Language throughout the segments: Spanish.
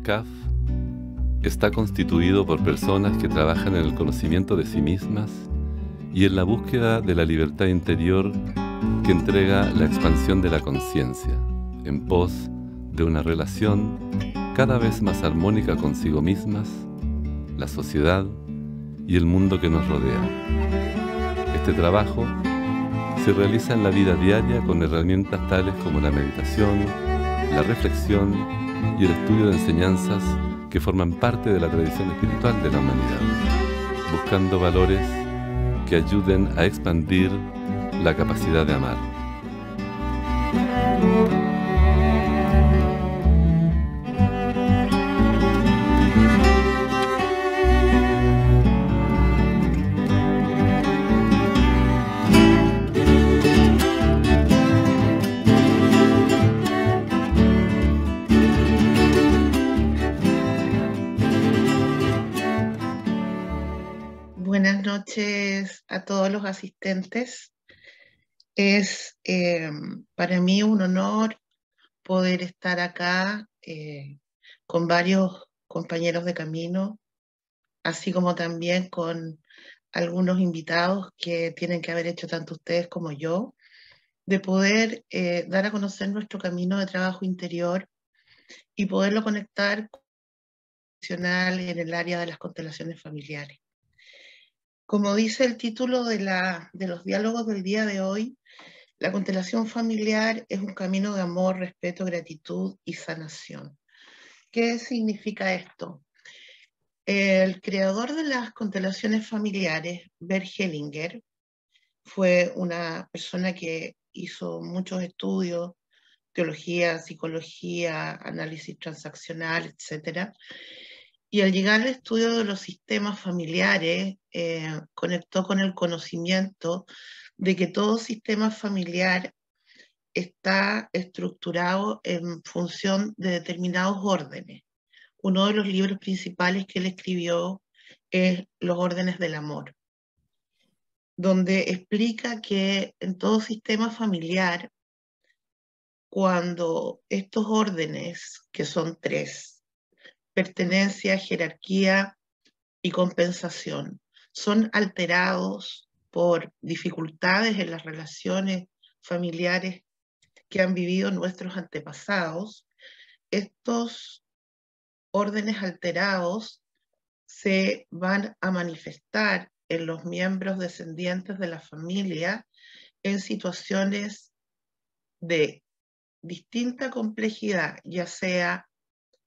CAF está constituido por personas que trabajan en el conocimiento de sí mismas y en la búsqueda de la libertad interior que entrega la expansión de la conciencia, en pos de una relación cada vez más armónica consigo mismas, la sociedad y el mundo que nos rodea. Este trabajo se realiza en la vida diaria con herramientas tales como la meditación, la reflexión y el estudio de enseñanzas que forman parte de la tradición espiritual de la humanidad, buscando valores que ayuden a expandir la capacidad de amar. Buenas noches a todos los asistentes. Es para mí un honor poder estar acá con varios compañeros de camino, así como también con algunos invitados que tienen que haber hecho tanto ustedes como yo, de poder dar a conocer nuestro camino de trabajo interior y poderlo conectar con el profesional en el área de las constelaciones familiares. Como dice el título de los diálogos del día de hoy, la constelación familiar es un camino de amor, respeto, gratitud y sanación. ¿Qué significa esto? El creador de las constelaciones familiares, Bert Hellinger, fue una persona que hizo muchos estudios, teología, psicología, análisis transaccional, etc. Y al llegar al estudio de los sistemas familiares, conectó con el conocimiento de que todo sistema familiar está estructurado en función de determinados órdenes. Uno de los libros principales que él escribió es Los órdenes del amor, donde explica que en todo sistema familiar, cuando estos órdenes, que son tres, pertenencia, jerarquía y compensación, son alterados por dificultades en las relaciones familiares que han vivido nuestros antepasados, estos órdenes alterados se van a manifestar en los miembros descendientes de la familia en situaciones de distinta complejidad, ya sea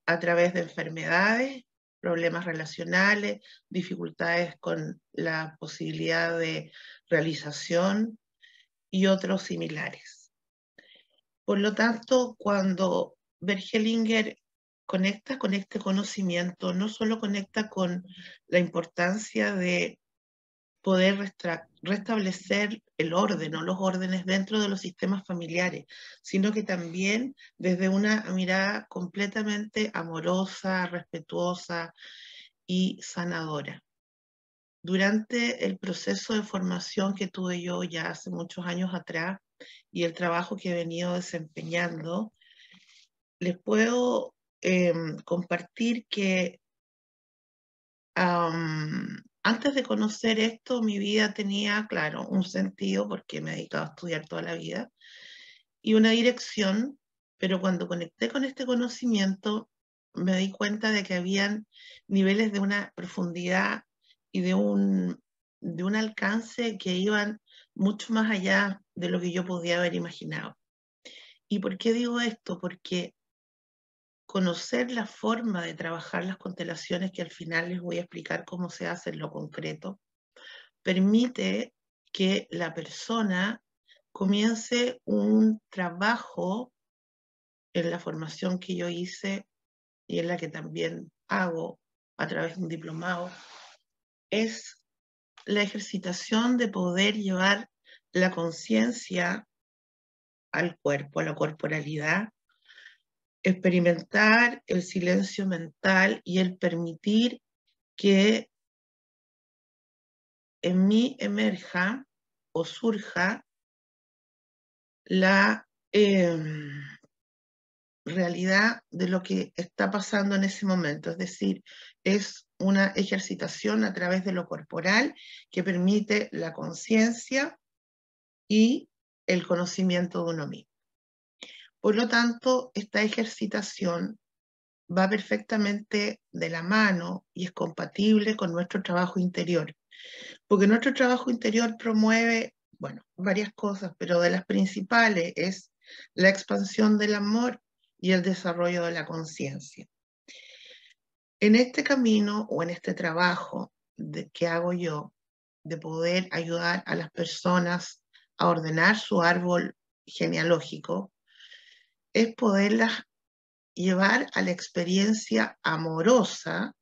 a través de enfermedades, problemas relacionales, dificultades con la posibilidad de realización y otros similares. Por lo tanto, cuando Bert Hellinger conecta con este conocimiento, no solo conecta con la importancia de poder restablecer el orden o los órdenes dentro de los sistemas familiares, sino que también desde una mirada completamente amorosa, respetuosa y sanadora. Durante el proceso de formación que tuve yo ya hace muchos años atrás y el trabajo que he venido desempeñando, les puedo compartir que antes de conocer esto, mi vida tenía, claro, un sentido porque me he dedicado a estudiar toda la vida y una dirección, pero cuando conecté con este conocimiento, me di cuenta de que habían niveles de una profundidad y de un alcance que iban mucho más allá de lo que yo podía haber imaginado. ¿Y por qué digo esto? Porque conocer la forma de trabajar las constelaciones, que al final les voy a explicar cómo se hace en lo concreto, permite que la persona comience un trabajo en la formación que yo hice y en la que también hago a través de un diplomado, es la ejercitación de poder llevar la conciencia al cuerpo, a la corporalidad, experimentar el silencio mental y el permitir que en mí emerja o surja la realidad de lo que está pasando en ese momento. Es decir, es una ejercitación a través de lo corporal que permite la conciencia y el conocimiento de uno mismo. Por lo tanto, esta ejercitación va perfectamente de la mano y es compatible con nuestro trabajo interior, porque nuestro trabajo interior promueve, bueno, varias cosas, pero de las principales es la expansión del amor y el desarrollo de la conciencia. En este camino o en este trabajo que hago yo, de poder ayudar a las personas a ordenar su árbol genealógico, es poderlas llevar a la experiencia amorosa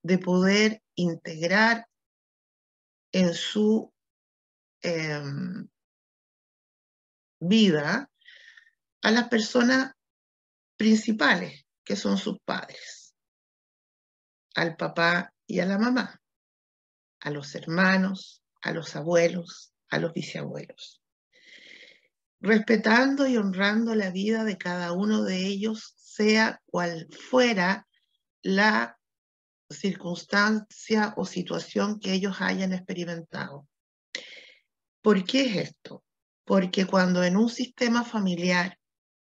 de poder integrar en su vida a las personas principales, que son sus padres, al papá y a la mamá, a los hermanos, a los abuelos, a los bisabuelos, respetando y honrando la vida de cada uno de ellos, sea cual fuera la circunstancia o situación que ellos hayan experimentado. ¿Por qué es esto? Porque cuando en un sistema familiar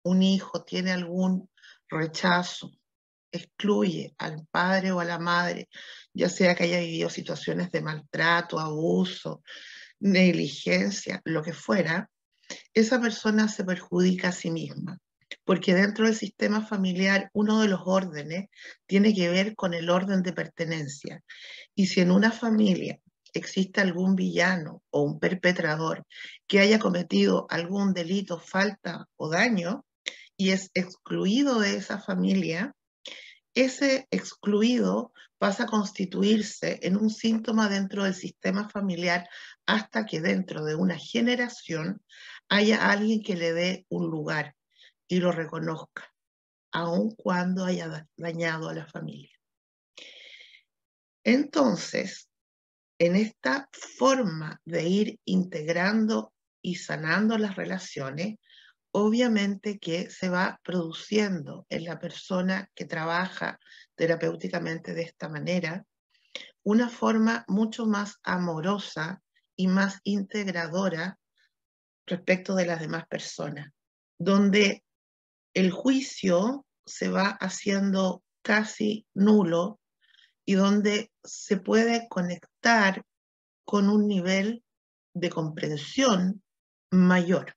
un hijo tiene algún rechazo, excluye al padre o a la madre, ya sea que haya vivido situaciones de maltrato, abuso, negligencia, lo que fuera, esa persona se perjudica a sí misma, porque dentro del sistema familiar uno de los órdenes tiene que ver con el orden de pertenencia. Y si en una familia existe algún villano o un perpetrador que haya cometido algún delito, falta o daño y es excluido de esa familia, ese excluido pasa a constituirse en un síntoma dentro del sistema familiar hasta que dentro de una generación haya alguien que le dé un lugar y lo reconozca, aun cuando haya dañado a la familia. Entonces, en esta forma de ir integrando y sanando las relaciones, obviamente que se va produciendo en la persona que trabaja terapéuticamente de esta manera una forma mucho más amorosa y más integradora respecto de las demás personas, donde el juicio se va haciendo casi nulo y donde se puede conectar con un nivel de comprensión mayor.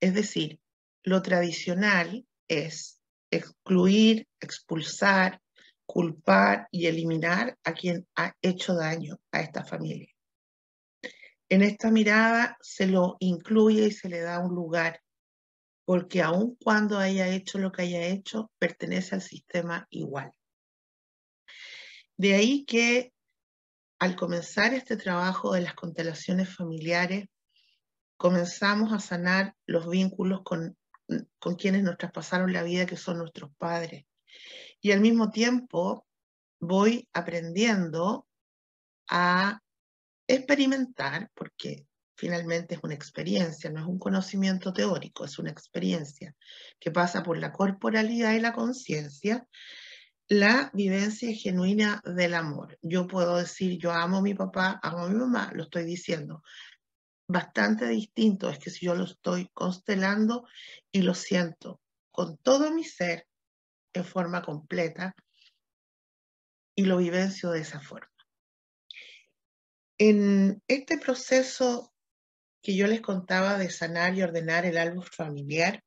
Es decir, lo tradicional es excluir, expulsar, culpar y eliminar a quien ha hecho daño a esta familia. En esta mirada se lo incluye y se le da un lugar, porque aun cuando haya hecho lo que haya hecho, pertenece al sistema igual. De ahí que al comenzar este trabajo de las constelaciones familiares, comenzamos a sanar los vínculos con quienes nos traspasaron la vida, que son nuestros padres. Y al mismo tiempo voy aprendiendo a experimentar, porque finalmente es una experiencia, no es un conocimiento teórico, es una experiencia que pasa por la corporalidad y la conciencia, la vivencia genuina del amor. Yo puedo decir, yo amo a mi papá, amo a mi mamá, lo estoy diciendo. Bastante distinto es que si yo lo estoy constelando y lo siento con todo mi ser en forma completa y lo vivencio de esa forma. En este proceso que yo les contaba de sanar y ordenar el árbol familiar,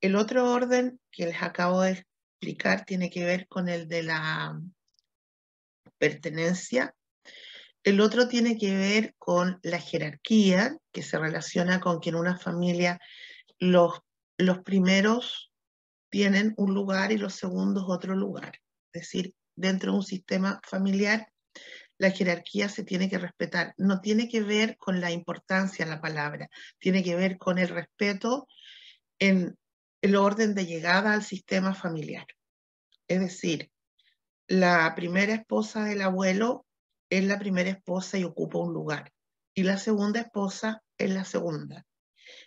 el otro orden que les acabo de explicar tiene que ver con el de la pertenencia. El otro tiene que ver con la jerarquía, que se relaciona con que en una familia los primeros tienen un lugar y los segundos otro lugar. Es decir, dentro de un sistema familiar, la jerarquía se tiene que respetar. No tiene que ver con la importancia de la palabra, tiene que ver con el respeto en el orden de llegada al sistema familiar. Es decir, la primera esposa del abuelo es la primera esposa y ocupa un lugar. Y la segunda esposa es la segunda.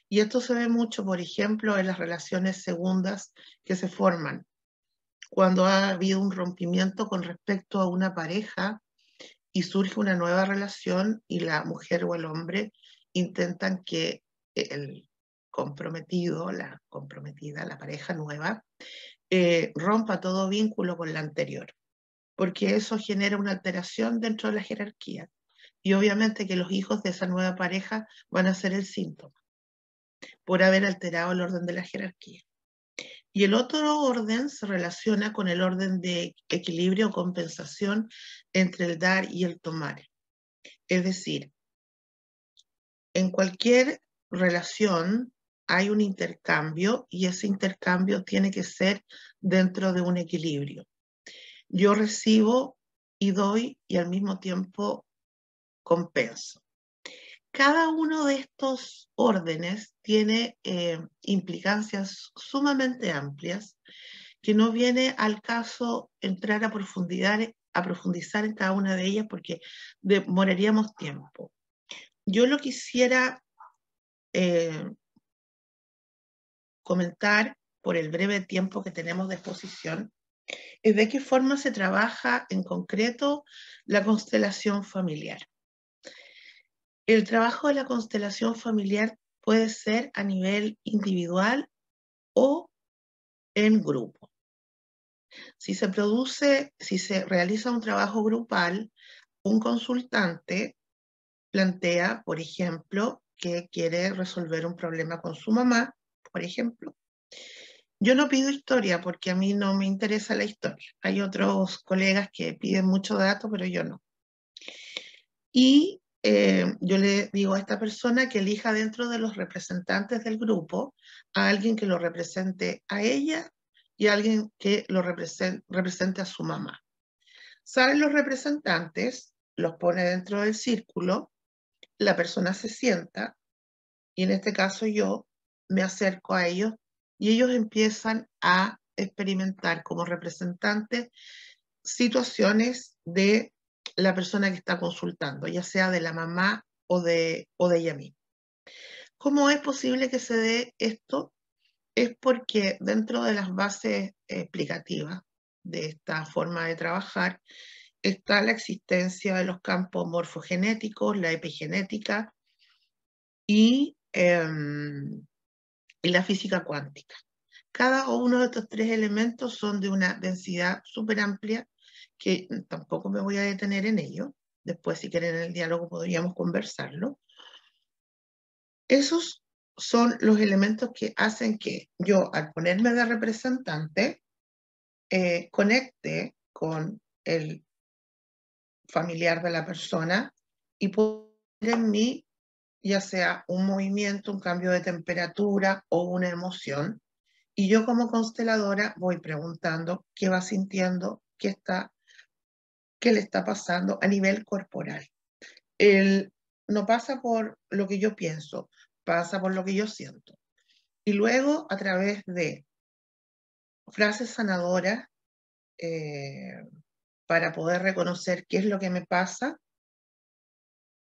Y esto se ve mucho, por ejemplo, en las relaciones segundas que se forman. Cuando ha habido un rompimiento con respecto a una pareja y surge una nueva relación y la mujer o el hombre intentan que el comprometido, la comprometida, la pareja nueva, rompa todo vínculo con la anterior, porque eso genera una alteración dentro de la jerarquía. Y obviamente que los hijos de esa nueva pareja van a ser el síntoma por haber alterado el orden de la jerarquía. Y el otro orden se relaciona con el orden de equilibrio o compensación entre el dar y el tomar. Es decir, en cualquier relación hay un intercambio y ese intercambio tiene que ser dentro de un equilibrio. Yo recibo y doy y al mismo tiempo compenso. Cada uno de estos órdenes tiene implicancias sumamente amplias que no viene al caso entrar a profundizar en cada una de ellas porque demoraríamos tiempo. Yo lo quisiera comentar por el breve tiempo que tenemos de exposición, es de qué forma se trabaja en concreto la constelación familiar. El trabajo de la constelación familiar puede ser a nivel individual o en grupo. Si se realiza un trabajo grupal, un consultante plantea, por ejemplo, que quiere resolver un problema con su mamá, por ejemplo. Yo no pido historia porque a mí no me interesa la historia. Hay otros colegas que piden mucho dato, pero yo no. Y yo le digo a esta persona que elija dentro de los representantes del grupo a alguien que lo represente a ella y a alguien que lo represente a su mamá. Salen los representantes, los pone dentro del círculo, la persona se sienta y en este caso yo me acerco a ellos y ellos empiezan a experimentar como representantes situaciones de la persona que está consultando, ya sea de la mamá o de ella misma. ¿Cómo es posible que se dé esto? Es porque dentro de las bases explicativas de esta forma de trabajar está la existencia de los campos morfogenéticos, la epigenética y la física cuántica. Cada uno de estos tres elementos son de una densidad súper amplia que tampoco me voy a detener en ello. Después, si quieren, en el diálogo podríamos conversarlo. Esos son los elementos que hacen que yo, al ponerme de representante, conecte con el familiar de la persona y pueda en mí ya sea un movimiento, un cambio de temperatura o una emoción. Y yo como consteladora voy preguntando qué va sintiendo, qué le está pasando a nivel corporal. Él no pasa por lo que yo pienso, pasa por lo que yo siento. Y luego a través de frases sanadoras para poder reconocer qué es lo que me pasa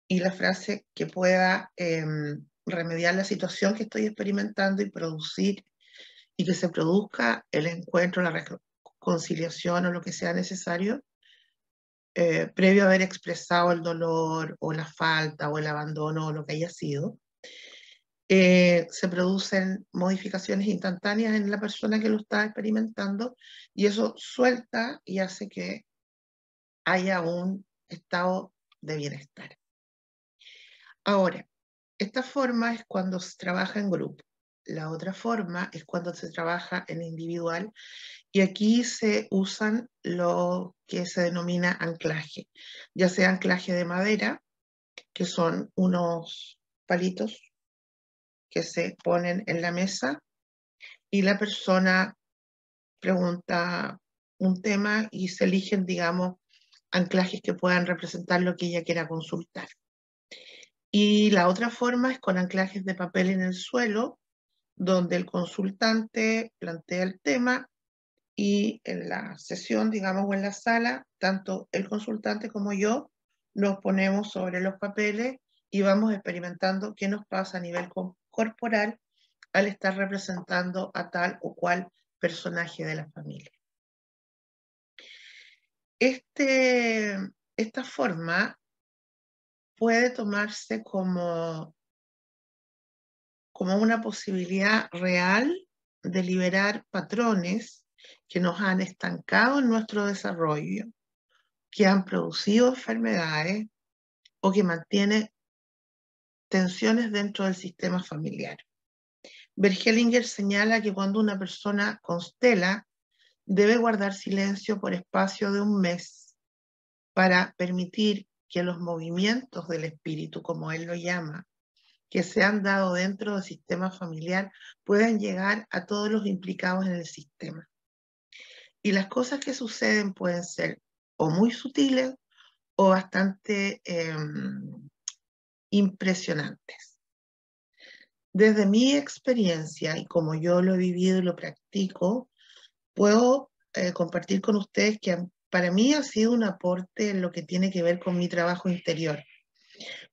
y la frase que pueda remediar la situación que estoy experimentando y producir y que se produzca el encuentro, la reconciliación o lo que sea necesario, previo a haber expresado el dolor o la falta o el abandono o lo que haya sido, se producen modificaciones instantáneas en la persona que lo está experimentando y eso suelta y hace que haya un estado de bienestar. Ahora, esta forma es cuando se trabaja en grupo. La otra forma es cuando se trabaja en individual y aquí se usan lo que se denomina anclaje, ya sea anclaje de madera, que son unos palitos que se ponen en la mesa y la persona pregunta un tema y se eligen, digamos, anclajes que puedan representar lo que ella quiera consultar. Y la otra forma es con anclajes de papel en el suelo, donde el consultante plantea el tema y en la sesión, digamos, o en la sala, tanto el consultante como yo nos ponemos sobre los papeles y vamos experimentando qué nos pasa a nivel corporal al estar representando a tal o cual personaje de la familia. Esta forma puede tomarse como una posibilidad real de liberar patrones que nos han estancado en nuestro desarrollo, que han producido enfermedades o que mantienen tensiones dentro del sistema familiar. Bergelinger señala que cuando una persona constela, debe guardar silencio por espacio de un mes para permitir que los movimientos del espíritu, como él lo llama, que se han dado dentro del sistema familiar, puedan llegar a todos los implicados en el sistema. Y las cosas que suceden pueden ser o muy sutiles o bastante impresionantes. Desde mi experiencia y como yo lo he vivido y lo practico, puedo compartir con ustedes que para mí ha sido un aporte en lo que tiene que ver con mi trabajo interior,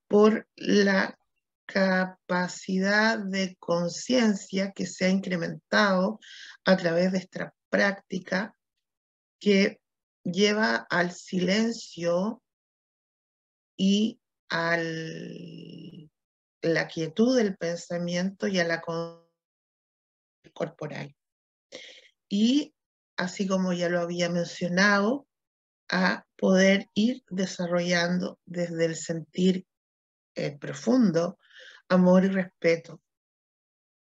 por la capacidad de conciencia que se ha incrementado a través de esta práctica que lleva al silencio y a la quietud del pensamiento y a la corporal. Y así como ya lo había mencionado, a poder ir desarrollando desde el sentir profundo amor y respeto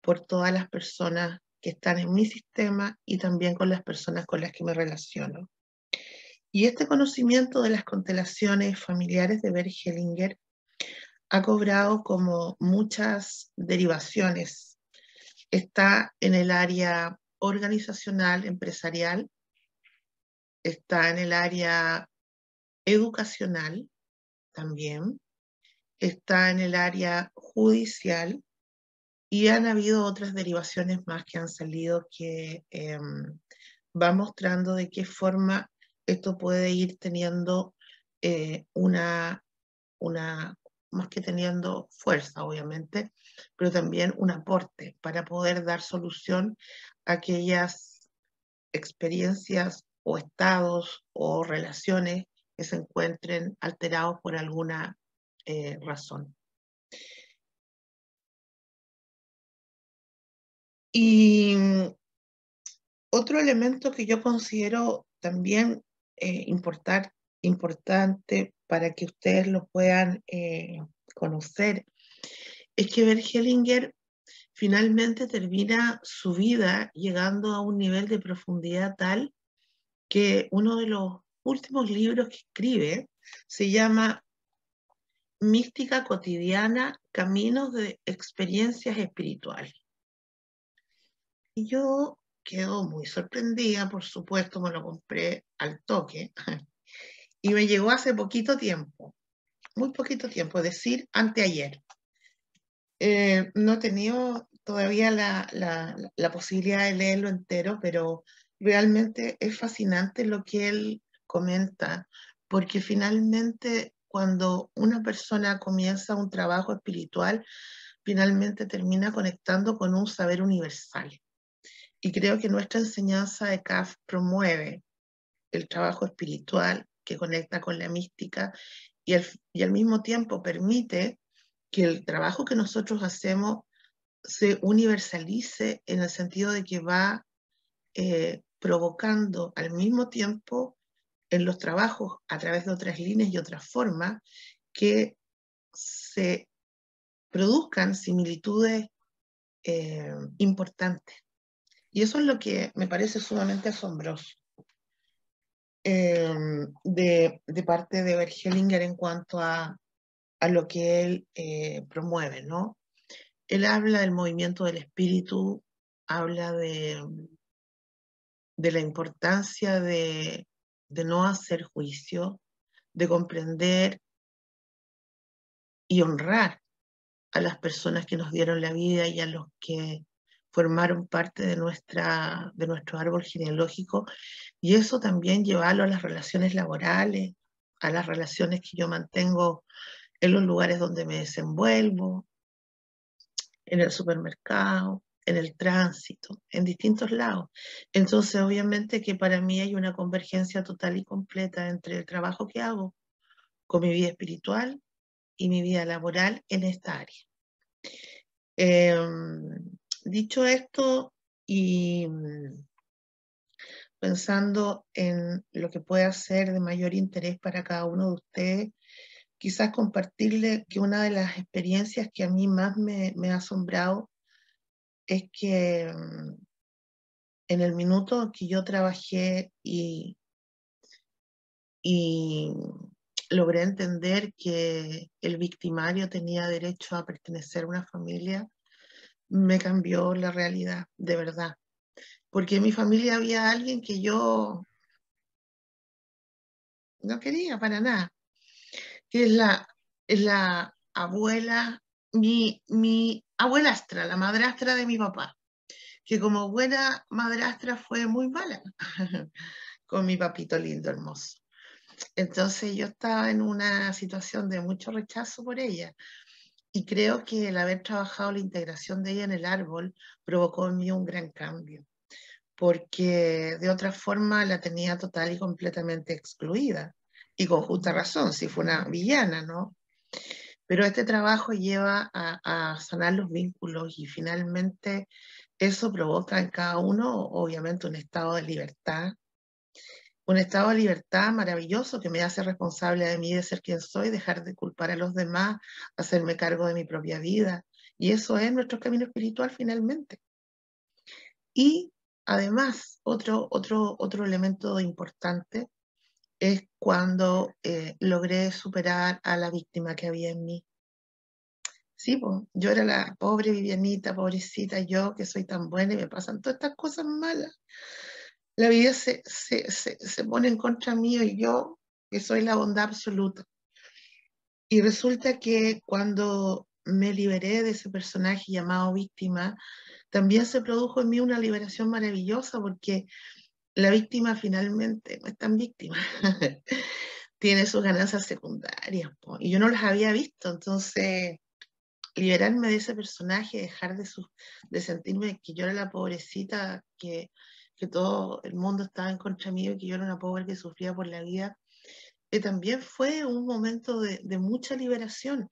por todas las personas que están en mi sistema y también con las personas con las que me relaciono. Y este conocimiento de las constelaciones familiares de Bergelinger ha cobrado como muchas derivaciones. Está en el área organizacional, empresarial, está en el área educacional también, está en el área judicial y han habido otras derivaciones más que han salido que va mostrando de qué forma esto puede ir teniendo más que teniendo fuerza, obviamente, pero también un aporte para poder dar solución a aquellas experiencias o estados o relaciones que se encuentren alterados por alguna razón. Y otro elemento que yo considero también importante para que ustedes lo puedan conocer es que Bergelinger finalmente termina su vida llegando a un nivel de profundidad tal que uno de los últimos libros que escribe se llama Mística cotidiana, caminos de experiencias espirituales. Y yo quedo muy sorprendida, por supuesto, me lo compré al toque y me llegó hace poquito tiempo, muy poquito tiempo, es decir, anteayer. No he tenido todavía la posibilidad de leerlo entero, pero realmente es fascinante lo que él comenta, porque finalmente cuando una persona comienza un trabajo espiritual, finalmente termina conectando con un saber universal. Y creo que nuestra enseñanza de CAF promueve el trabajo espiritual que conecta con la mística y al mismo tiempo permite que el trabajo que nosotros hacemos se universalice en el sentido de que va provocando al mismo tiempo en los trabajos a través de otras líneas y otras formas que se produzcan similitudes importantes. Y eso es lo que me parece sumamente asombroso de parte de Bergelinger en cuanto a lo que él promueve, ¿no? Él habla del movimiento del espíritu, habla de la importancia de no hacer juicio, de comprender y honrar a las personas que nos dieron la vida y a los que formaron parte de nuestro árbol genealógico, y eso también llevarlo a las relaciones laborales, a las relaciones que yo mantengo en los lugares donde me desenvuelvo, en el supermercado, en el tránsito, en distintos lados. Entonces, obviamente que para mí hay una convergencia total y completa entre el trabajo que hago con mi vida espiritual y mi vida laboral en esta área. Dicho esto, y pensando en lo que pueda ser de mayor interés para cada uno de ustedes, quizás compartirle que una de las experiencias que a mí más me ha asombrado es que en el minuto que yo trabajé y logré entender que el victimario tenía derecho a pertenecer a una familia, me cambió la realidad, de verdad. Porque en mi familia había alguien que yo no quería para nada, que es la abuela, mi abuelastra, la madrastra de mi papá, que como buena madrastra fue muy mala con mi papito lindo, hermoso. Entonces yo estaba en una situación de mucho rechazo por ella y creo que el haber trabajado la integración de ella en el árbol provocó en mí un gran cambio, porque de otra forma la tenía total y completamente excluida. Y con justa razón, si fue una villana, ¿no? Pero este trabajo lleva a sanar los vínculos y finalmente eso provoca en cada uno, obviamente, un estado de libertad maravilloso que me hace responsable de mí, de ser quien soy, dejar de culpar a los demás, hacerme cargo de mi propia vida. Y eso es nuestro camino espiritual finalmente. Y además, otro elemento importante es cuando logré superar a la víctima que había en mí. Sí, pues, yo era la pobre Vivianita, pobrecita, yo que soy tan buena y me pasan todas estas cosas malas. La vida se pone en contra mío y yo, que soy la bondad absoluta. Y resulta que cuando me liberé de ese personaje llamado víctima, también se produjo en mí una liberación maravillosa porque la víctima finalmente no es tan víctima. Tiene sus ganancias secundarias, po, y yo no las había visto, entonces liberarme de ese personaje, dejar de sentirme que yo era la pobrecita, que todo el mundo estaba en contra mío y que yo era una pobre que sufría por la vida, también fue un momento de mucha liberación.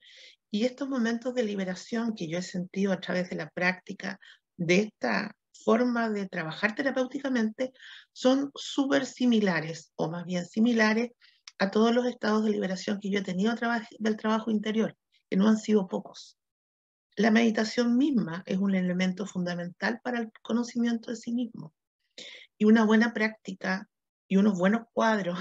Y estos momentos de liberación que yo he sentido a través de la práctica de esta forma de trabajar terapéuticamente son súper similares, o más bien similares, a todos los estados de liberación que yo he tenido del trabajo interior, que no han sido pocos. La meditación misma es un elemento fundamental para el conocimiento de sí mismo. Y una buena práctica y unos buenos cuadros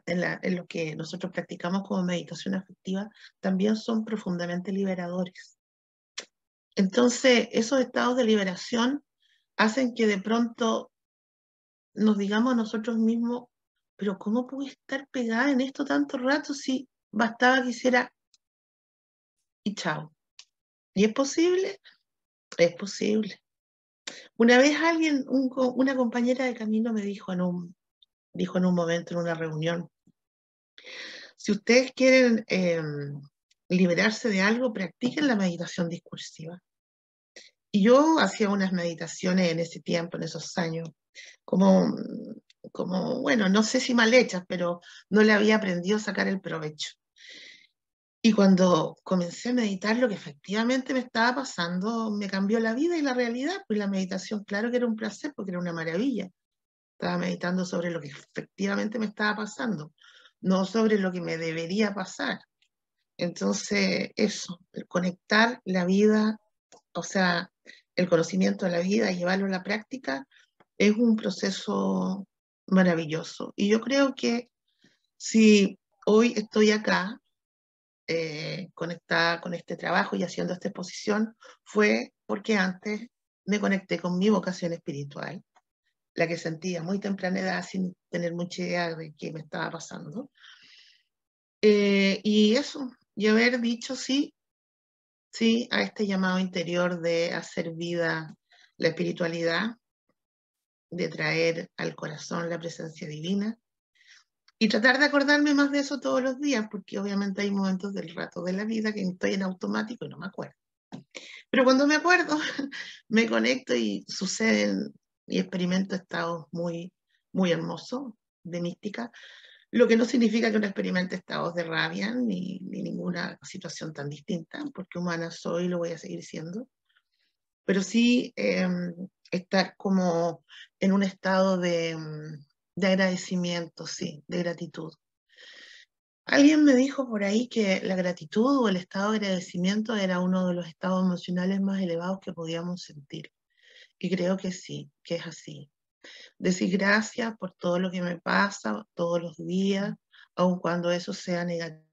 en lo que nosotros practicamos como meditación afectiva también son profundamente liberadores. Entonces, esos estados de liberación hacen que de pronto nos digamos a nosotros mismos, pero ¿cómo puedo estar pegada en esto tanto rato si bastaba que hiciera y chao? ¿Y es posible? Es posible. Una vez una compañera de camino me dijo dijo en un momento, en una reunión, si ustedes quieren liberarse de algo, practiquen la meditación discursiva. Y yo hacía unas meditaciones en ese tiempo, en esos años, como, bueno, no sé si mal hechas, pero no le había aprendido a sacar el provecho. Y cuando comencé a meditar lo que efectivamente me estaba pasando, me cambió la vida y la realidad, pues la meditación, claro que era un placer, porque era una maravilla. Estaba meditando sobre lo que efectivamente me estaba pasando, no sobre lo que me debería pasar. Entonces, eso, el conectar la vida, o sea, el conocimiento de la vida y llevarlo a la práctica, es un proceso maravilloso. Y yo creo que si hoy estoy acá, conectada con este trabajo y haciendo esta exposición, fue porque antes me conecté con mi vocación espiritual, la que sentía muy temprana edad sin tener mucha idea de qué me estaba pasando. Y eso, y haber dicho sí, sí a este llamado interior de hacer vida la espiritualidad, de traer al corazón la presencia divina y tratar de acordarme más de eso todos los días, porque obviamente hay momentos del rato de la vida que estoy en automático y no me acuerdo. Pero cuando me acuerdo, me conecto y suceden y experimento estados muy, muy hermosos de mística, lo que no significa que no experimente estados de rabia ni ninguna situación tan distinta, porque humana soy y lo voy a seguir siendo, pero sí estar como en un estado de agradecimiento, sí, de gratitud. Alguien me dijo por ahí que la gratitud o el estado de agradecimiento era uno de los estados emocionales más elevados que podíamos sentir. Y creo que sí, que es así. Decir gracias por todo lo que me pasa todos los días, aun cuando eso sea negativo,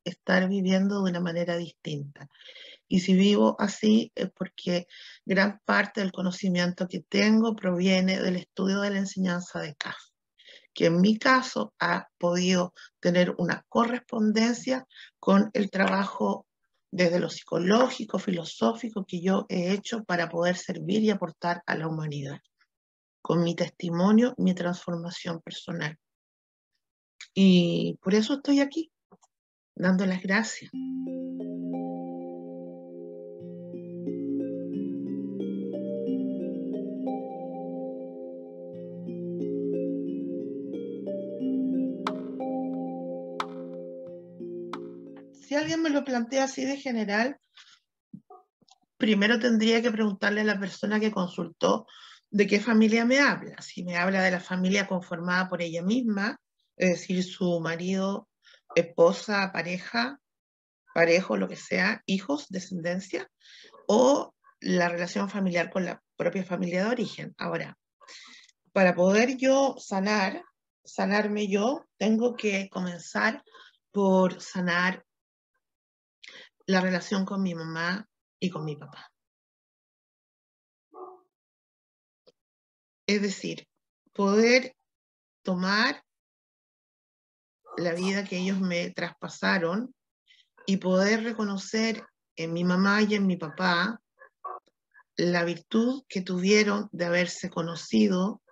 estar viviendo de una manera distinta. Y si vivo así es porque gran parte del conocimiento que tengo proviene del estudio de la enseñanza de CAF, que en mi caso ha podido tener una correspondencia con el trabajo desde lo psicológico, filosófico que yo he hecho para poder servir y aportar a la humanidad, con mi testimonio, mi transformación personal. Y por eso estoy aquí, dando las gracias. Si alguien me lo plantea así de general, primero tendría que preguntarle a la persona que consultó de qué familia me habla. Si me habla de la familia conformada por ella misma, es decir, su marido, esposa, pareja, parejo, lo que sea, hijos, descendencia, o la relación familiar con la propia familia de origen. Ahora, para poder yo sanarme yo, tengo que comenzar por sanar la relación con mi mamá y con mi papá. Es decir, poder tomar la vida que ellos me traspasaron y poder reconocer en mi mamá y en mi papá la virtud que tuvieron de haberse conocido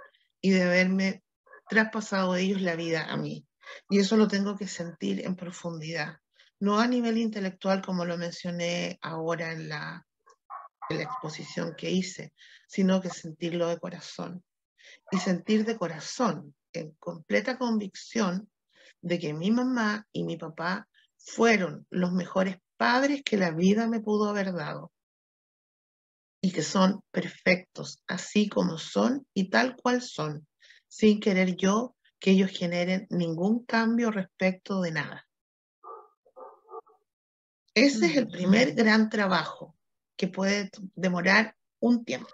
y de haberme traspasado ellos la vida a mí. Y eso lo tengo que sentir en profundidad, no a nivel intelectual como lo mencioné ahora en la exposición que hice, sino que sentirlo de corazón. Y sentir de corazón, en completa convicción, de que mi mamá y mi papá fueron los mejores padres que la vida me pudo haber dado y que son perfectos, así como son y tal cual son, sin querer yo que ellos generen ningún cambio respecto de nada. Ese es el primer gran trabajo que puede demorar un tiempo,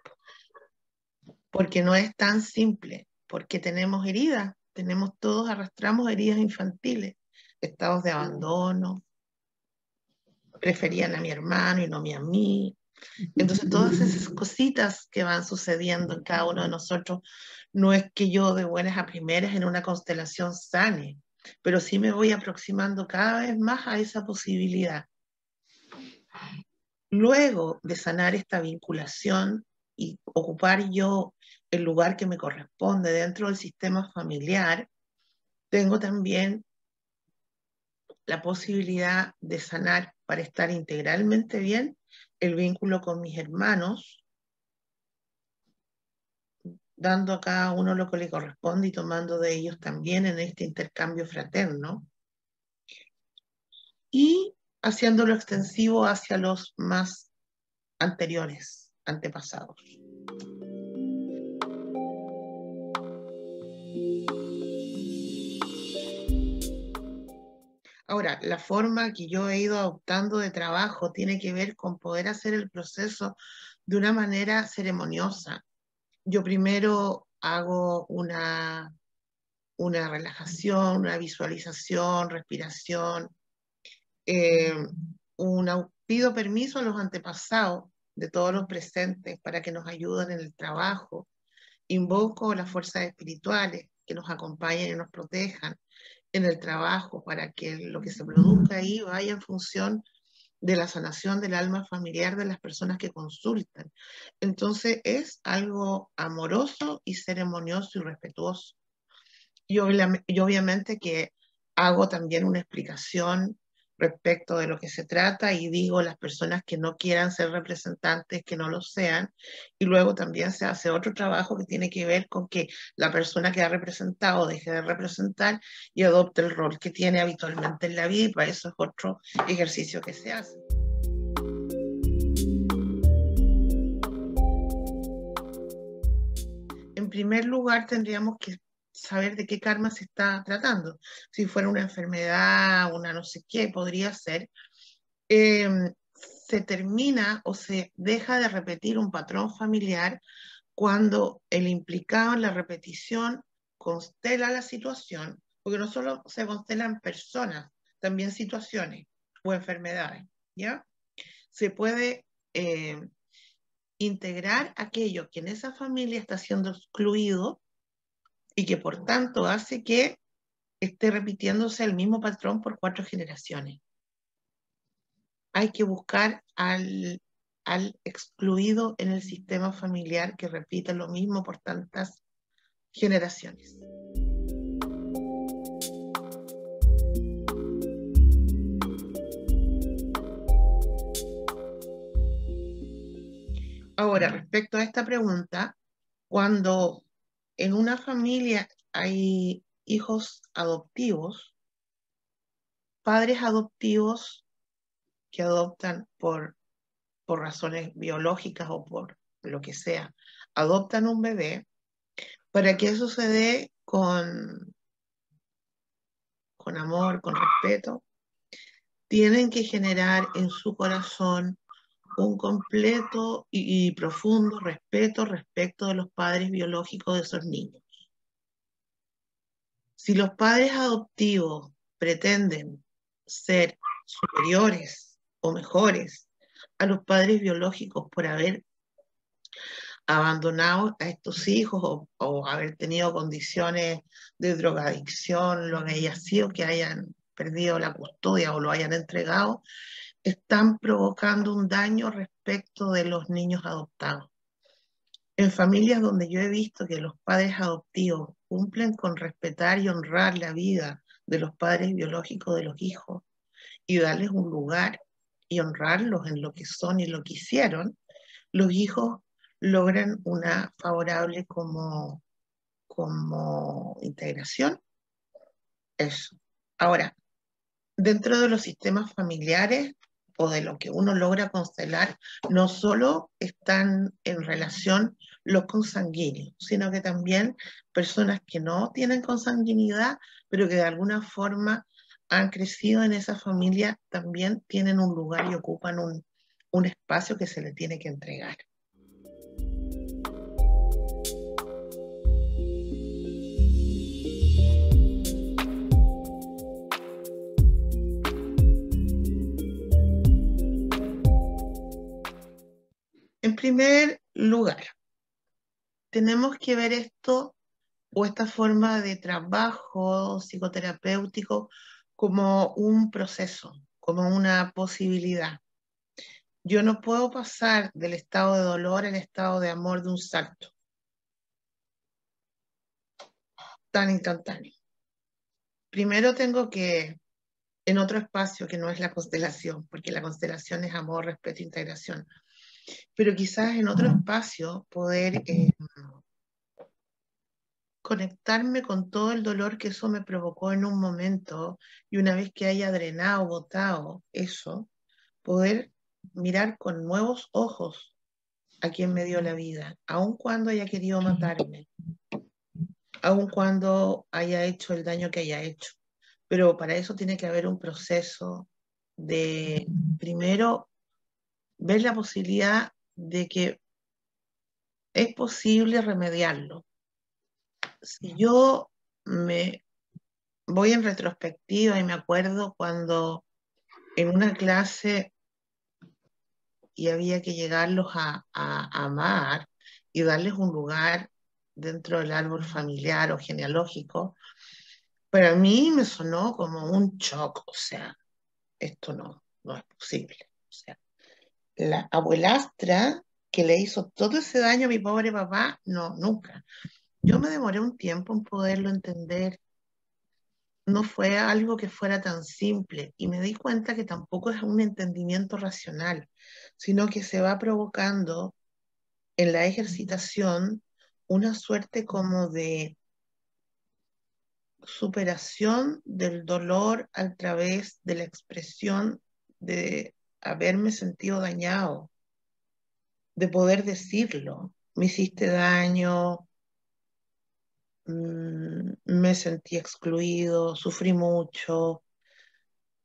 porque no es tan simple, porque tenemos heridas, todos arrastramos heridas infantiles, estados de abandono, preferían a mi hermano y no a mí. Entonces, todas esas cositas que van sucediendo en cada uno de nosotros, no es que yo de buenas a primeras en una constelación sane, pero sí me voy aproximando cada vez más a esa posibilidad. Luego de sanar esta vinculación y ocupar yo el lugar que me corresponde dentro del sistema familiar, tengo también la posibilidad de sanar para estar integralmente bien el vínculo con mis hermanos, dando a cada uno lo que le corresponde y tomando de ellos también en este intercambio fraterno, y haciéndolo extensivo hacia los más anteriores, antepasados. Ahora, la forma que yo he ido adoptando de trabajo tiene que ver con poder hacer el proceso de una manera ceremoniosa. Yo primero hago una relajación, una visualización, respiración, eh, pido permiso a los antepasados de todos los presentes para que nos ayuden en el trabajo, invoco las fuerzas espirituales que nos acompañen y nos protejan en el trabajo para que lo que se produzca ahí vaya en función de la sanación del alma familiar de las personas que consultan. Entonces es algo amoroso y ceremonioso y respetuoso. Y obviamente que hago también una explicación respecto de lo que se trata y digo las personas que no quieran ser representantes, que no lo sean. Y luego también se hace otro trabajo que tiene que ver con que la persona que ha representado deje de representar y adopte el rol que tiene habitualmente en la vida, y para eso es otro ejercicio que se hace. En primer lugar, tendríamos que saber de qué karma se está tratando. Si fuera una enfermedad, una no sé qué, podría ser. Se termina o se deja de repetir un patrón familiar cuando el implicado en la repetición constela la situación, porque no solo se constelan personas, también situaciones o enfermedades, ¿ya? Se puede integrar aquello que en esa familia está siendo excluido y que por tanto hace que esté repitiéndose el mismo patrón por 4 generaciones. Hay que buscar al excluido en el sistema familiar que repite lo mismo por tantas generaciones. Ahora, respecto a esta pregunta, cuando en una familia hay hijos adoptivos, padres adoptivos que adoptan por razones biológicas o por lo que sea, adoptan un bebé, para que eso se dé con amor, con respeto, tienen que generar en su corazón un completo y profundo respeto respecto de los padres biológicos de esos niños. Si los padres adoptivos pretenden ser superiores o mejores a los padres biológicos por haber abandonado a estos hijos o haber tenido condiciones de drogadicción, lo que haya sido, que hayan perdido la custodia o lo hayan entregado, están provocando un daño respecto de los niños adoptados. En familias donde yo he visto que los padres adoptivos cumplen con respetar y honrar la vida de los padres biológicos de los hijos y darles un lugar y honrarlos en lo que son y lo que hicieron, los hijos logran una favorable como integración. Eso. Ahora, dentro de los sistemas familiares o de lo que uno logra constelar, no solo están en relación los consanguíneos, sino que también personas que no tienen consanguinidad, pero que de alguna forma han crecido en esa familia, también tienen un lugar y ocupan un espacio que se le tiene que entregar. En primer lugar, tenemos que ver esto o esta forma de trabajo psicoterapéutico como un proceso, como una posibilidad. Yo no puedo pasar del estado de dolor al estado de amor de un salto tan instantáneo. Primero tengo que, en otro espacio que no es la constelación, porque la constelación es amor, respeto e integración, pero quizás en otro espacio poder conectarme con todo el dolor que eso me provocó en un momento y una vez que haya drenado, botado eso, poder mirar con nuevos ojos a quien me dio la vida, aun cuando haya querido matarme, aun cuando haya hecho el daño que haya hecho. Pero para eso tiene que haber un proceso de, primero, ver la posibilidad de que es posible remediarlo. Si yo me voy en retrospectiva y me acuerdo cuando en una clase y había que llegarlos a amar y darles un lugar dentro del árbol familiar o genealógico, para mí me sonó como un shock, o sea, esto no es posible. O sea, la abuelastra que le hizo todo ese daño a mi pobre papá, no, nunca. Yo me demoré un tiempo en poderlo entender. no fue algo que fuera tan simple y me di cuenta que tampoco es un entendimiento racional, sino que se va provocando en la ejercitación una suerte como de superación del dolor a través de la expresión de haberme sentido dañado, de poder decirlo. Me hiciste daño, me sentí excluido, sufrí mucho.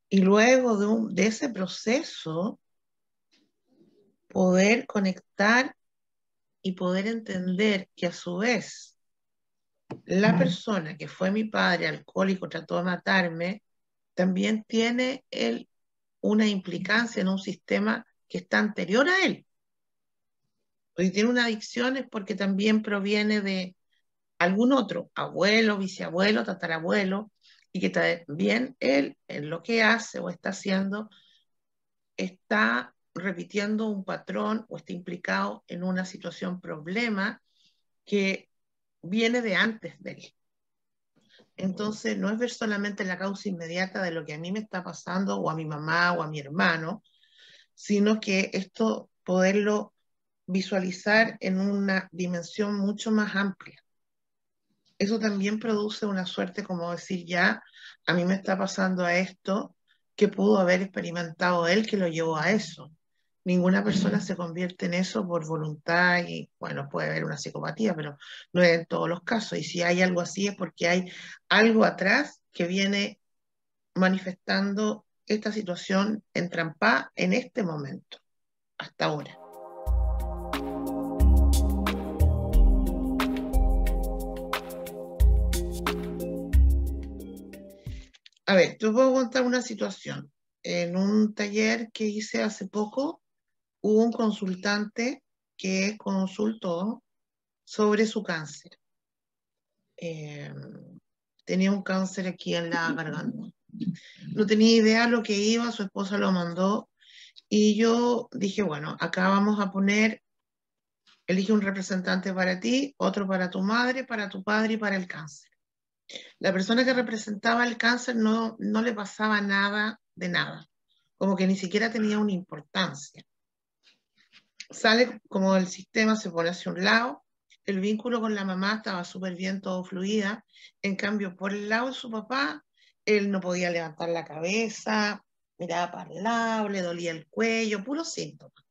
Y luego de ese proceso, poder conectar y poder entender que a su vez la persona que fue mi padre alcohólico, trató de matarme, también tiene él una implicancia en un sistema que está anterior a él. Si tiene una adicción es porque también proviene de algún otro, abuelo, bisabuelo, tatarabuelo, y que también él, en lo que hace o está haciendo, está repitiendo un patrón o está implicado en una situación problema que viene de antes de él. Entonces, no es ver solamente la causa inmediata de lo que a mí me está pasando o a mi mamá o a mi hermano, sino que esto poderlo visualizar en una dimensión mucho más amplia. Eso también produce una suerte como decir, ya, a mí me está pasando a esto, que pudo haber experimentado él que lo llevó a eso. Ninguna persona se convierte en eso por voluntad y, bueno, puede haber una psicopatía, pero no es en todos los casos. Y si hay algo así es porque hay algo atrás que viene manifestando esta situación entrampada en este momento, hasta ahora. A ver, te puedo contar una situación. En un taller que hice hace poco, hubo un consultante que consultó sobre su cáncer. Eh, Tenía un cáncer aquí en la garganta. No tenía idea lo que iba, su esposa lo mandó y yo dije, bueno, acá vamos a poner, elige un representante para ti, otro para tu madre, para tu padre y para el cáncer. La persona que representaba el cáncer no le pasaba nada de nada, como que ni siquiera tenía una importancia. Sale como el sistema, se pone hacia un lado, el vínculo con la mamá estaba súper bien, todo fluida, en cambio por el lado de su papá, él no podía levantar la cabeza, miraba para el lado, le dolía el cuello, puros síntomas.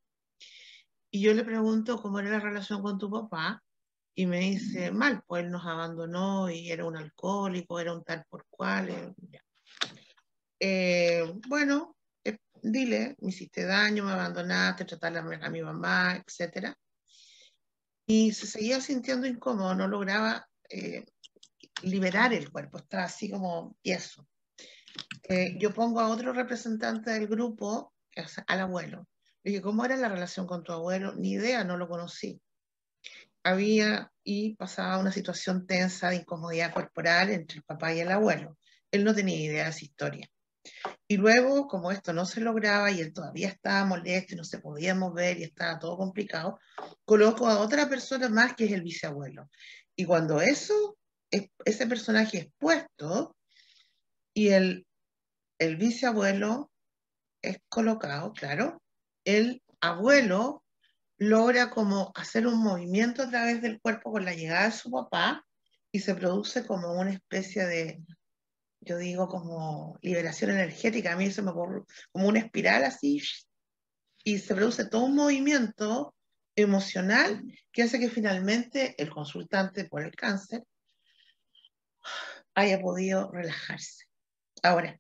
Y yo le pregunto cómo era la relación con tu papá, y me dice, mal, pues él nos abandonó y era un alcohólico, era un tal por cual. Bueno, dile, me hiciste daño, me abandonaste, trataste a mi mamá, etcétera. Y se seguía sintiendo incómodo, no lograba liberar el cuerpo, estaba así como tieso. Yo pongo a otro representante del grupo, al abuelo. Le dije, ¿cómo era la relación con tu abuelo? Ni idea, no lo conocí. Había y pasaba una situación tensa de incomodidad corporal entre el papá y el abuelo. Él no tenía idea de esa historia. Y luego, como esto no se lograba y él todavía estaba molesto y no se podía mover y estaba todo complicado, coloco a otra persona más que es el bisabuelo. Y cuando ese personaje es puesto y el bisabuelo es colocado, claro, el abuelo logra como hacer un movimiento a través del cuerpo con la llegada de su papá y se produce como una especie de, yo digo, como liberación energética. A mí se me ocurre como una espiral así y se produce todo un movimiento emocional que hace que finalmente el consultante por el cáncer haya podido relajarse. Ahora,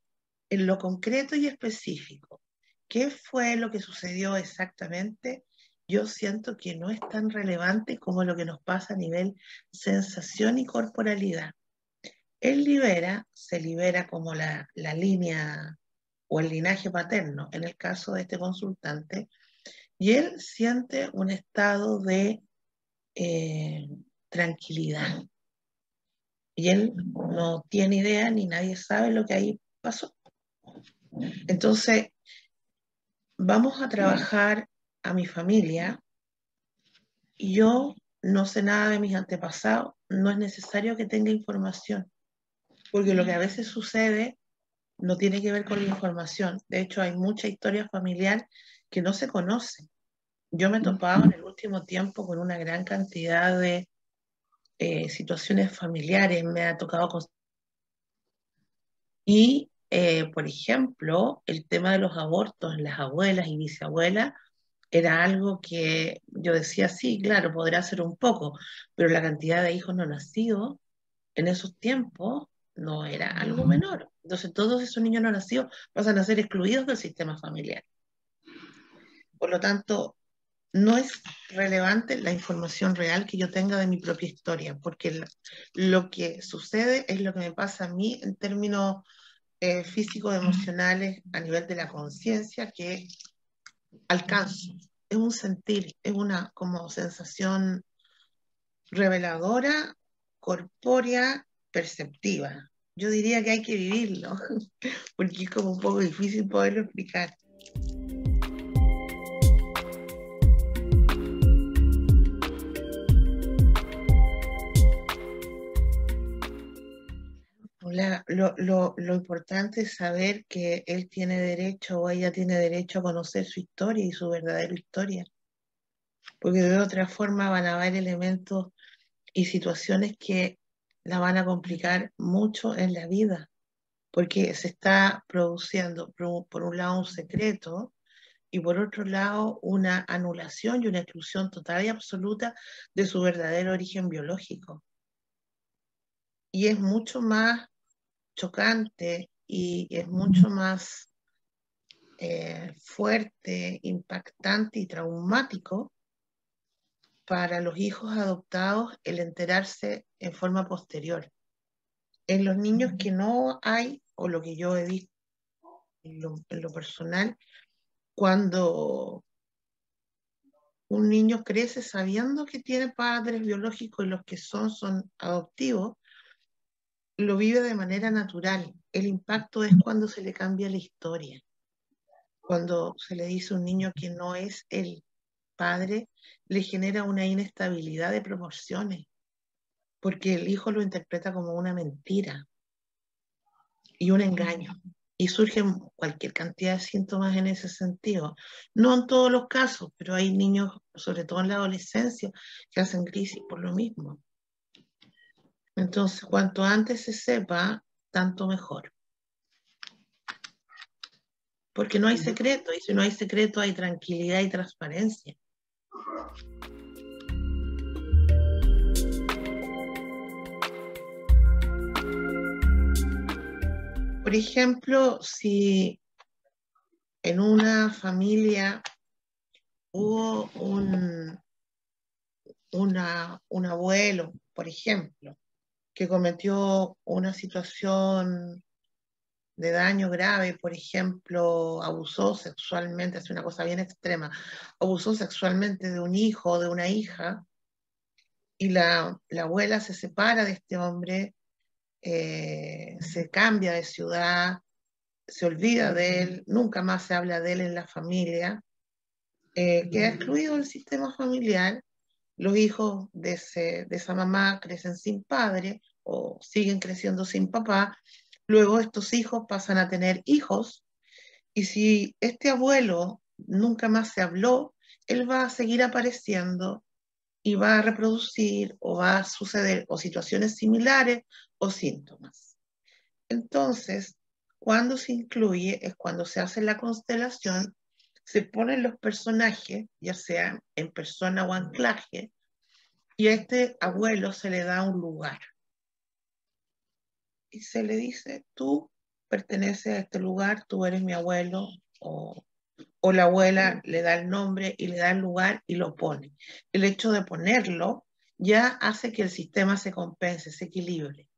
en lo concreto y específico, ¿qué fue lo que sucedió exactamente? Yo siento que no es tan relevante como lo que nos pasa a nivel sensación y corporalidad. Él se libera como la línea o el linaje paterno, en el caso de este consultante, y él siente un estado de eh, tranquilidad. Y él no tiene idea ni nadie sabe lo que ahí pasó. Entonces, vamos a trabajar a mi familia y yo no sé nada de mis antepasados, no es necesario que tenga información. Porque lo que a veces sucede no tiene que ver con la información. De hecho, hay mucha historia familiar que no se conoce. Yo me he topado en el último tiempo con una gran cantidad de situaciones familiares, me ha tocado. Y, por ejemplo, el tema de los abortos en las abuelas y bisabuelas era algo que yo decía, sí, claro, podrá ser un poco, pero la cantidad de hijos no nacidos en esos tiempos no era algo menor. Entonces, todos esos niños no nacidos pasan a ser excluidos del sistema familiar. Por lo tanto, no es relevante la información real que yo tenga de mi propia historia, porque lo que sucede es lo que me pasa a mí en términos físicos, emocionales, a nivel de la conciencia que alcanzo. Es un sentir, es una como sensación reveladora, corpórea, perceptiva. Yo diría que hay que vivirlo, porque es como un poco difícil poderlo explicar. Lo importante es saber que él tiene derecho o ella tiene derecho a conocer su historia y su verdadera historia, porque de otra forma van a haber elementos y situaciones que la van a complicar mucho en la vida, porque se está produciendo por un lado un secreto y por otro lado una anulación y una exclusión total y absoluta de su verdadero origen biológico. Y es mucho más chocante y es mucho más fuerte, impactante y traumático para los hijos adoptados el enterarse en forma posterior. En los niños que no hay, o lo que yo he visto en lo personal, cuando un niño crece sabiendo que tiene padres biológicos y los que son adoptivos, lo vive de manera natural. El impacto es cuando se le cambia la historia, cuando se le dice a un niño que no es el padre, le genera una inestabilidad de proporciones, porque el hijo lo interpreta como una mentira y un engaño. Y surgen cualquier cantidad de síntomas en ese sentido. No en todos los casos, pero hay niños, sobre todo en la adolescencia, que hacen crisis por lo mismo. Entonces, cuanto antes se sepa, tanto mejor. Porque no hay secreto, y si no hay secreto hay tranquilidad y transparencia. Por ejemplo, si en una familia hubo un abuelo, por ejemplo, que cometió una situación de daño grave, por ejemplo, abusó sexualmente, es una cosa bien extrema, abusó sexualmente de un hijo o de una hija, y la abuela se separa de este hombre, se cambia de ciudad, se olvida de él, nunca más se habla de él en la familia, queda excluido del sistema familiar, los hijos de esa mamá crecen sin padre o siguen creciendo sin papá, luego estos hijos pasan a tener hijos, y si este abuelo nunca más se habló, él va a seguir apareciendo y va a reproducir o va a suceder o situaciones similares o síntomas. Entonces, cuando se incluye es cuando se hace la constelación, se ponen los personajes, ya sea en persona o anclaje, y a este abuelo se le da un lugar. Y se le dice, tú perteneces a este lugar, tú eres mi abuelo, o la abuela le da el nombre y le da el lugar y lo pone. El hecho de ponerlo ya hace que el sistema se compense, se equilibre.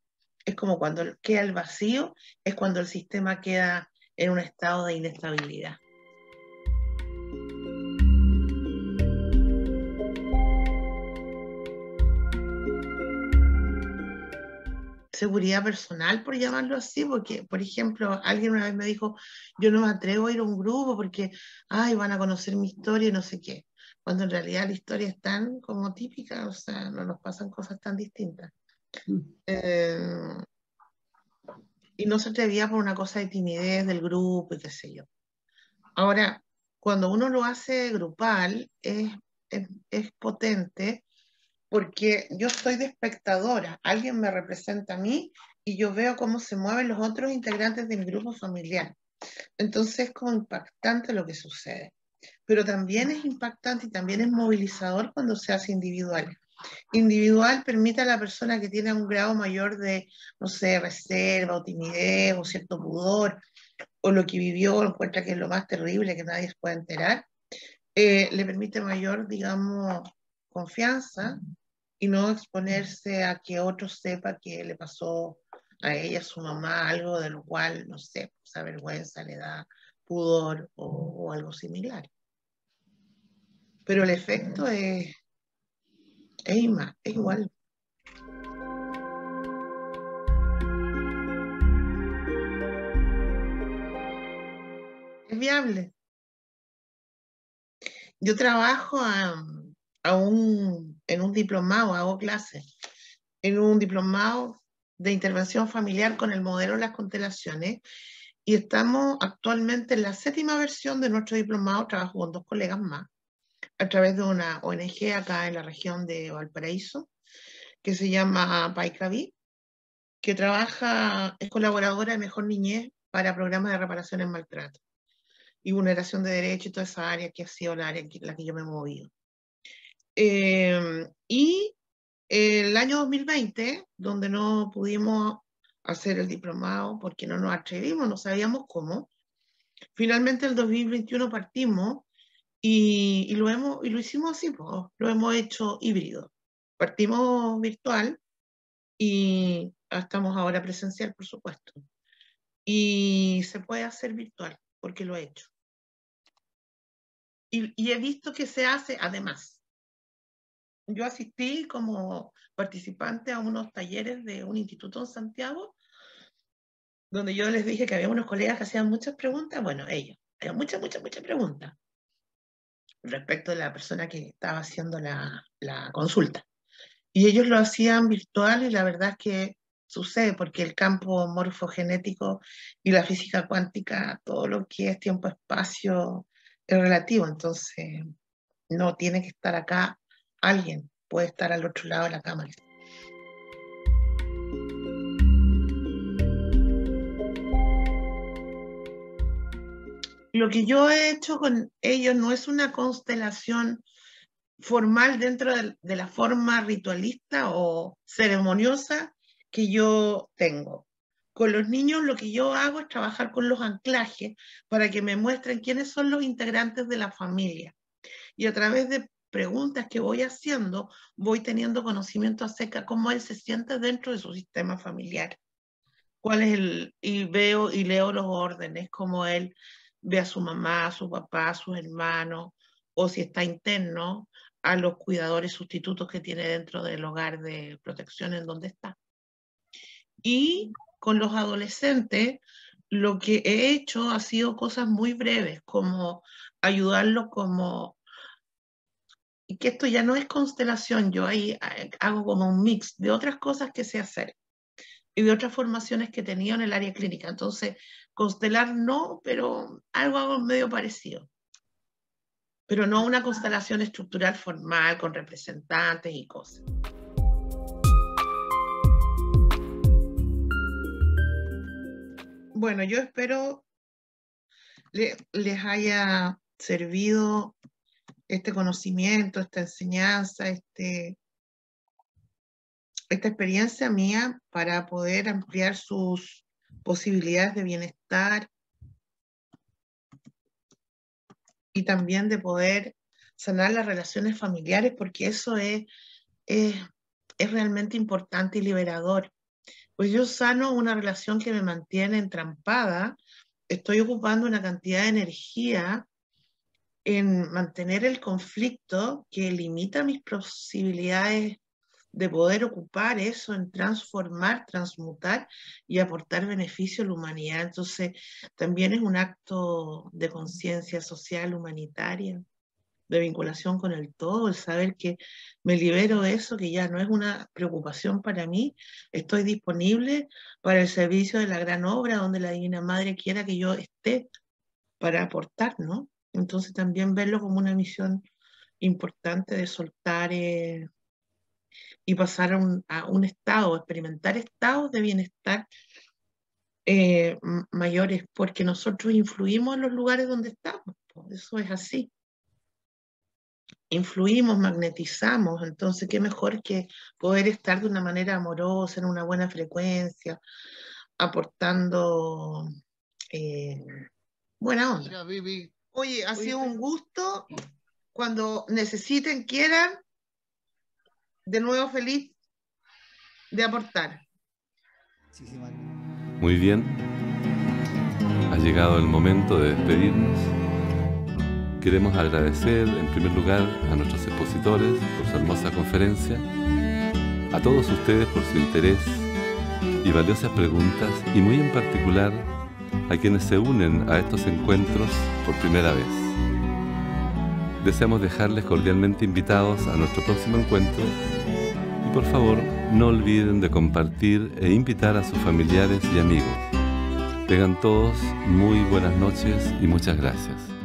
Es como cuando queda el vacío, es cuando el sistema queda en un estado de inestabilidad. Seguridad personal, por llamarlo así, porque, por ejemplo, alguien una vez me dijo, yo no me atrevo a ir a un grupo porque, ay, van a conocer mi historia y no sé qué, cuando en realidad la historia es tan como típica, o sea, no nos pasan cosas tan distintas. y no se atrevía por una cosa de timidez del grupo y qué sé yo. Ahora, cuando uno lo hace grupal, es potente porque yo estoy de espectadora, alguien me representa a mí y yo veo cómo se mueven los otros integrantes del grupo familiar. Entonces es como impactante lo que sucede. Pero también es impactante y también es movilizador cuando se hace individual. Individual permite a la persona que tiene un grado mayor de, no sé, reserva o timidez o cierto pudor, o lo que vivió encuentra que es lo más terrible que nadie se puede enterar, le permite mayor, digamos, confianza y no exponerse a que otro sepa que le pasó a ella, a su mamá, algo de lo cual, no sé, esa vergüenza le da pudor o algo similar. Pero el efecto es igual. Es viable. Yo trabajo en un diplomado, hago clases, en un diplomado de intervención familiar con el modelo de las constelaciones y estamos actualmente en la 7ª versión de nuestro diplomado, trabajo con 2 colegas más, a través de una ONG acá en la región de Valparaíso, que se llama Paicaví, que trabaja, es colaboradora de Mejor Niñez para programas de reparación en maltrato y vulneración de derechos y toda esa área que ha sido la área en la que yo me he movido. Y el año 2020, donde no pudimos hacer el diplomado porque no nos atrevimos, no sabíamos cómo, finalmente el 2021 partimos y lo hicimos así, pues, lo hemos hecho híbrido. Partimos virtual y estamos ahora presencial, por supuesto. Y se puede hacer virtual, porque lo he hecho. Y he visto que se hace además. Yo asistí como participante a unos talleres de un instituto en Santiago, donde yo les dije que había unos colegas que hacían muchas preguntas, bueno, ellos, había muchas preguntas respecto de la persona que estaba haciendo la consulta. Y ellos lo hacían virtual y la verdad es que sucede porque el campo morfogenético y la física cuántica, todo lo que es tiempo-espacio es relativo, entonces no tiene que estar acá alguien, puede estar al otro lado de la cámara. Lo que yo he hecho con ellos no es una constelación formal dentro de la forma ritualista o ceremoniosa que yo tengo. Con los niños lo que yo hago es trabajar con los anclajes para que me muestren quiénes son los integrantes de la familia. Y a través de preguntas que voy haciendo, voy teniendo conocimiento acerca de cómo él se siente dentro de su sistema familiar. Cuál es y veo y leo los órdenes, cómo él ve a su mamá, a su papá, a sus hermanos, o si está interno, a los cuidadores sustitutos que tiene dentro del hogar de protección en donde está. Y con los adolescentes, lo que he hecho ha sido cosas muy breves, como ayudarlos como, y que esto ya no es constelación, yo ahí hago como un mix de otras cosas que sé hacer y de otras formaciones que he tenido en el área clínica. Entonces, constelar no, pero algo medio parecido. Pero no una constelación estructural formal con representantes y cosas. Bueno, yo espero les haya servido este conocimiento, esta enseñanza, esta experiencia mía para poder ampliar sus posibilidades de bienestar y también de poder sanar las relaciones familiares, porque eso es realmente importante y liberador. Pues yo sano una relación que me mantiene entrampada, estoy ocupando una cantidad de energía en mantener el conflicto que limita mis posibilidades de poder ocupar eso en transformar, transmutar y aportar beneficio a la humanidad. Entonces, también es un acto de conciencia social humanitaria. de vinculación con el todo, el saber que me libero de eso, que ya no es una preocupación para mí, estoy disponible para el servicio de la gran obra donde la Divina Madre quiera que yo esté para aportar, ¿no? Entonces también verlo como una misión importante de soltar y pasar a un estado, experimentar estados de bienestar mayores, porque nosotros influimos en los lugares donde estamos, pues, eso es así. Influimos, magnetizamos, entonces qué mejor que poder estar de una manera amorosa, en una buena frecuencia, aportando buena onda. Mira, Vivi. Oye, ha sido un gusto. Cuando necesiten, quieran, de nuevo feliz de aportar. Muy bien, ha llegado el momento de despedirnos. Queremos agradecer en primer lugar a nuestros expositores por su hermosa conferencia, a todos ustedes por su interés y valiosas preguntas, y muy en particular a quienes se unen a estos encuentros por primera vez. Deseamos dejarles cordialmente invitados a nuestro próximo encuentro y por favor no olviden de compartir e invitar a sus familiares y amigos. Tengan todos muy buenas noches y muchas gracias.